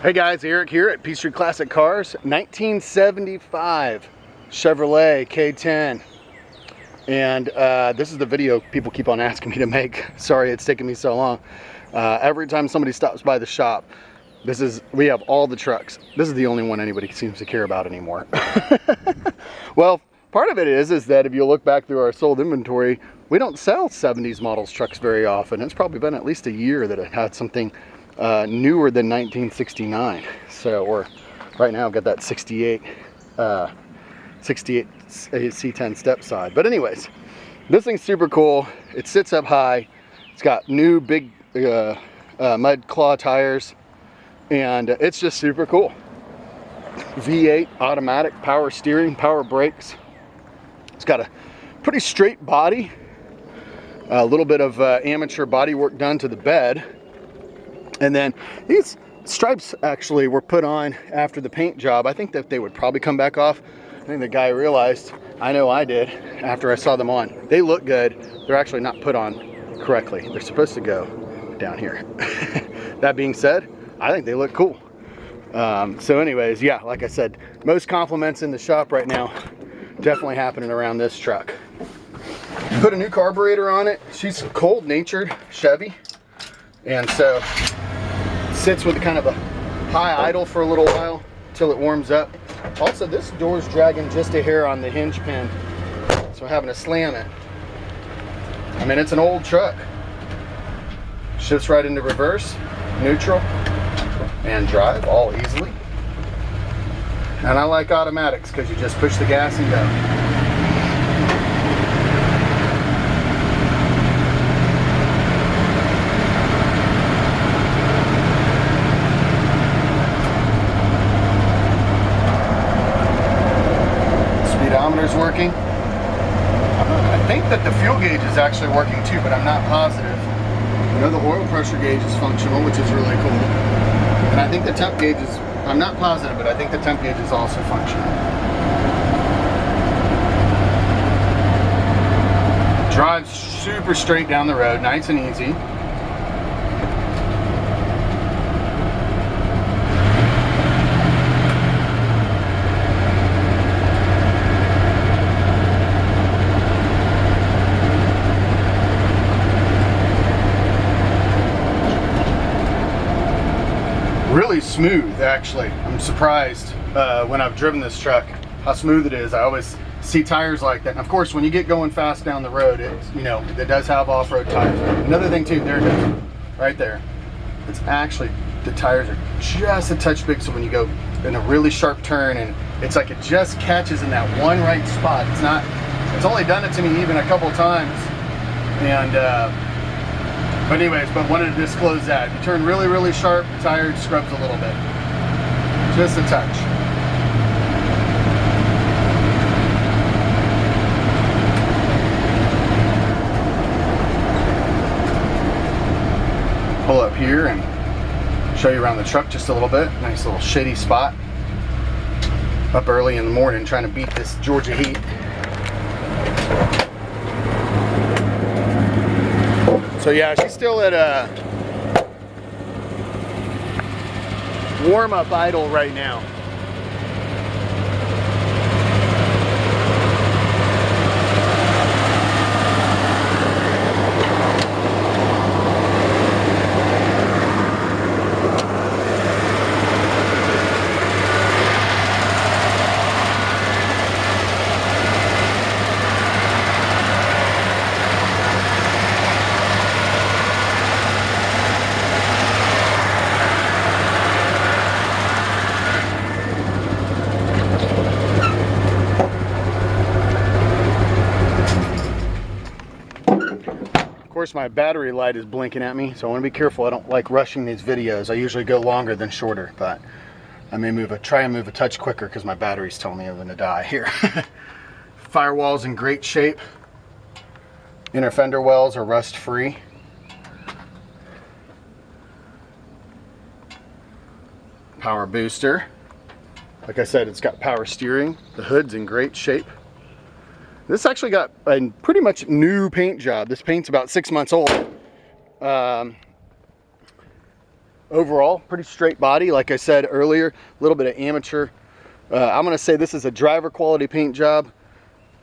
Hey guys, Eric here at Peachtree Classic Cars. 1975 Chevrolet K-10. And this is the video people keep on asking me to make. Sorry it's taking me so long. Every time somebody stops by the shop, we have all the trucks. This is the only one anybody seems to care about anymore. Well, part of it is that if you look back through our sold inventory, we don't sell 70s models trucks very often. It's probably been at least a year that it had something newer than 1969. So, or right now I've got that 68 C10 step side. But anyways, this thing's super cool. It sits up high. It's got new big mud claw tires, and it's just super cool. V8 automatic, power steering, power brakes. It's got a pretty straight body, a little bit of amateur body work done to the bed. And then these stripes actually were put on after the paint job. I think that they would probably come back off. I think the guy realized, I know I did, after I saw them on. They look good. They're actually not put on correctly. They're supposed to go down here. That being said, I think they look cool. So anyways, yeah, like I said, most compliments in the shop right now definitely happening around this truck. Put a new carburetor on it. She's cold-natured Chevy, and so sits with kind of a high idle for a little while until it warms up. Also, this door's dragging just a hair on the hinge pin, so I'm having to slam it. I mean, it's an old truck. Shifts right into reverse, neutral, and drive all easily. And I like automatics because you just push the gas and go. Speedometer's working. I think that the fuel gauge is actually working too, but I'm not positive. I know the oil pressure gauge is functional, which is really cool. And I think the temp gauge is, I'm not positive, but I think the temp gauge is also functional. Drives super straight down the road, nice and easy. Really smooth, actually. I'm surprised when I've driven this truck how smooth it is. I always see tires like that, and of course when you get going fast down the road, it does have off-road tires. Another thing too, there it is, right there. It's actually, the tires are just a touch big, so when you go in a really sharp turn, and it's like it just catches in that one right spot. It's only done it to me even a couple times, and but anyways, wanted to disclose that. If you turn really, really sharp, the tire scrubs a little bit. Just a touch. Pull up here and show you around the truck just a little bit. Nice little shady spot. Up early in the morning trying to beat this Georgia heat. So yeah, she's still at a warm-up idle right now. Of course, my battery light is blinking at me, so I want to be careful. I don't like rushing these videos. I usually go longer than shorter, but I may try and move a touch quicker because my battery's telling me I'm going to die here. Firewall's in great shape. Inner fender wells are rust free. Power booster. Like I said, it's got power steering. The hood's in great shape. This actually got a pretty much new paint job. This paint's about 6 months old. overall, pretty straight body. Like I said earlier, a little bit of amateur. I'm gonna say this is a driver quality paint job.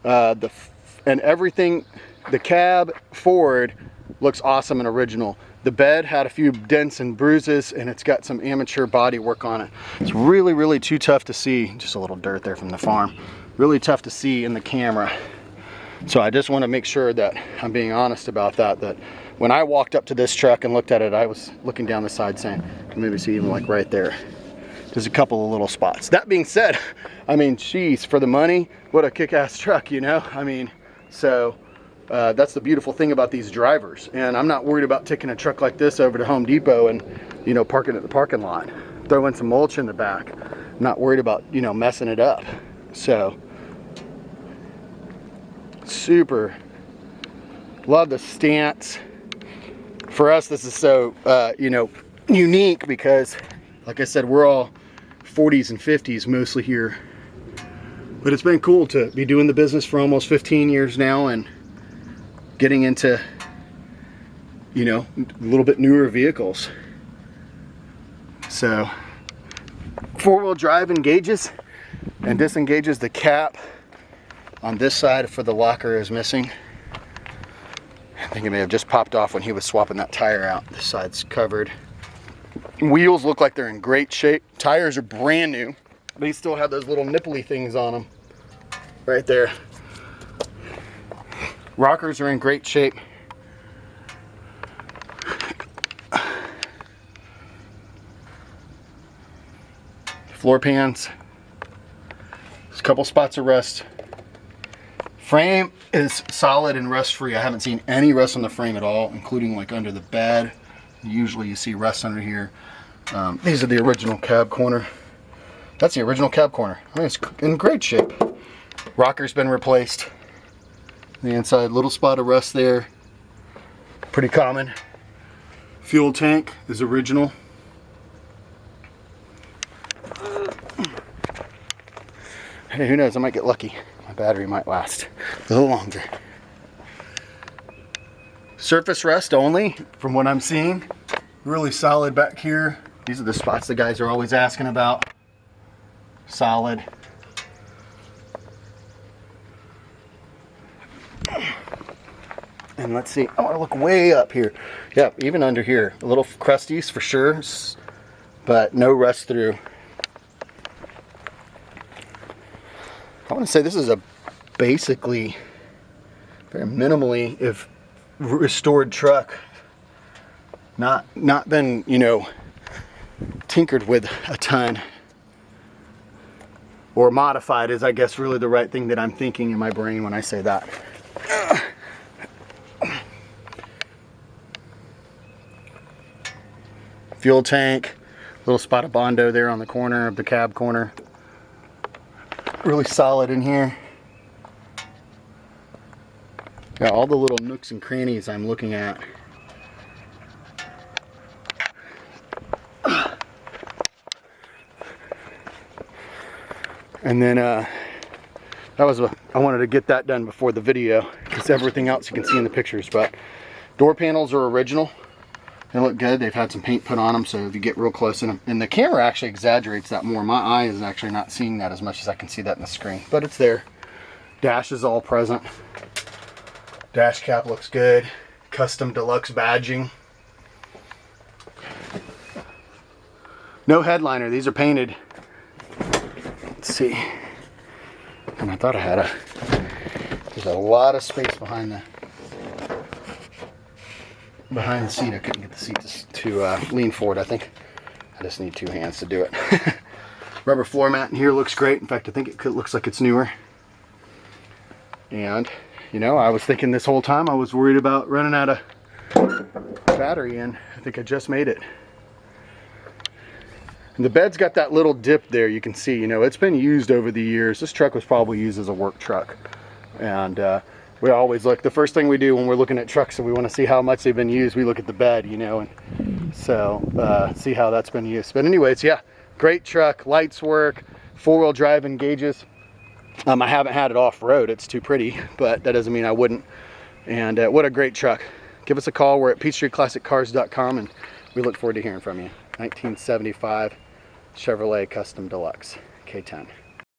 And everything, the cab forward looks awesome and original. The bed had a few dents and bruises, and it's got some amateur body work on it. It's really, really too tough to see. Just a little dirt there from the farm. Really tough to see in the camera. So I just want to make sure that I'm being honest about that, that when I walked up to this truck and looked at it, I was looking down the side saying, maybe see even like right there, there's a couple of little spots. That being said, I mean, geez, for the money, what a kick-ass truck, you know? I mean, so that's the beautiful thing about these drivers. And I'm not worried about taking a truck like this over to Home Depot and, you know, parking at the parking lot, throwing some mulch in the back. I'm not worried about, you know, messing it up. So, super, love the stance. For us, this is so, you know, unique because, like I said, we're all 40s and 50s mostly here. But it's been cool to be doing the business for almost 15 years now and getting into, you know, a little bit newer vehicles. So, four-wheel drive engages and disengages. The cap on this side for the locker is missing. I think it may have just popped off when he was swapping that tire out. This side's covered. Wheels look like they're in great shape. Tires are brand new. They still have those little nipply things on them right there. Rockers are in great shape. Floor pans. There's a couple spots of rust. Frame is solid and rust free. I haven't seen any rust on the frame at all, including like under the bed. Usually you see rust under here. These are the original cab corner. That's the original cab corner. I mean, it's in great shape. Rocker's been replaced. The inside, little spot of rust there. Pretty common. Fuel tank is original. Hey, who knows? I might get lucky. My battery might last a little longer. Surface rust only, from what I'm seeing. Really solid back here. These are the spots the guys are always asking about. Solid. And let's see, I want to look way up here. Yeah, even under here, a little crusties for sure, but no rust through. I want to say this is a basically very minimally, if restored truck. Not been, you know, tinkered with a ton. Or modified is, I guess, really the right thing that I'm thinking in my brain when I say that. Fuel tank, little spot of Bondo there on the corner of the cab corner. Really solid in here. Got all the little nooks and crannies I'm looking at. And then that was I wanted to get that done before the video because everything else you can see in the pictures. But door panels are original. They look good. They've had some paint put on them, so if you get real close in them, and the camera actually exaggerates that more. My eye is actually not seeing that as much as I can see that in the screen, but it's there. Dash is all present. Dash cap looks good. Custom deluxe badging. No headliner. These are painted. Let's see. And I thought I had there's a lot of space behind the seat. I couldn't get the seat to lean forward. I think I just need two hands to do it. Rubber floor mat in here looks great. In fact, I think it looks like it's newer. And, you know, I was thinking this whole time I was worried about running out of battery, and I think I just made it. And the bed's got that little dip there, you can see. You know, it's been used over the years. This truck was probably used as a work truck. And we always look, the first thing we do when we're looking at trucks and we want to see how much they've been used, we look at the bed, you know, and so see how that's been used. But anyways, yeah, great truck, lights work, four-wheel drive engages. I haven't had it off-road, it's too pretty, but that doesn't mean I wouldn't. And what a great truck. Give us a call. We're at PeachTreeClassicCars.com, and we look forward to hearing from you. 1975 Chevrolet Custom Deluxe K-10.